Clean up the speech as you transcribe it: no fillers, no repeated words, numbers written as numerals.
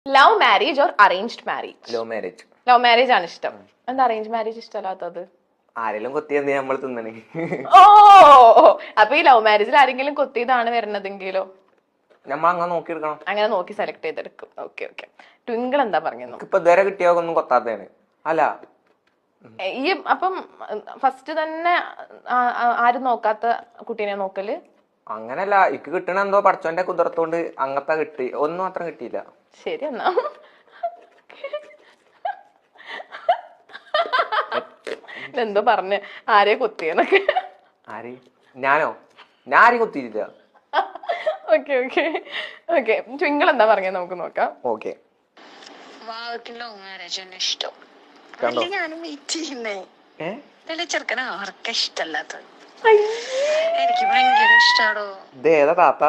Love marriage or arranged marriage? Love marriage. Love marriage ആണ് ഇഷ്ടം. എന്താ അറേഞ്ച് മാരേജ് ഇഷ്ടമല്ലാത്തത്? ആരെങ്കിലും കൊത്തിയെന്ന് നമ്മൾ തിന്നണേ. ഓ, അപ്പൊ ഈ ലവ് മാരേജിൽ ആരെങ്കിലും കൊത്തിയതാണ് വരുന്നതെങ്കിലോ? നമ്മൾ അങ്ങനെ നോക്കിയെടുക്കണം. അങ്ങനെ നോക്കി സെലക്ട് ചെയ്തെടുക്കും. Okay okay. ട്വിങ്കിൾ എന്താ പറഞ്ഞു? ഇപ്പൊ ഇതുവരെ കിട്ടിയൊന്നും കൊത്താത്തതാണ്. അല്ല ഈ അപ്പം ഫസ്റ്റ് തന്നെ ആരും നോക്കാത്ത കുട്ടീനെ നോക്കല്? അങ്ങനല്ല, ഇക്ക് കിട്ടണ എന്തോ പഠിച്ചോന്റെ കുതിർത്തോണ്ട് അങ്ങനത്തെ കിട്ടി. ഒന്നും അത്ര കിട്ടിയില്ല. ശരി എന്നാ. എന്തോ പറഞ്ഞ് ആരെയും കൊത്തിയെന്നൊക്കെ. ആര്? ഞാനോ? ഞാൻ ആരെയും കൊത്തിയില്ല. Okay okay okay. ട്വിങ്കിൾ എന്താ പറഞ്ഞത് നമുക്ക് നോക്കാം. ഓക്കെ. ലവ് മാരേജ് ആണ് ഇഷ്ടം. കണ്ടോ? ഞാനും വെയിറ്റ് ചെയ്യുന്നേ. ചെറുക്കന ആർക്ക ഇഷ്ടല്ലാത്തത്? എനിക്ക് ഭയങ്കര ഇഷ്ടാടോ. ഇത് ഏതാ താത്ത?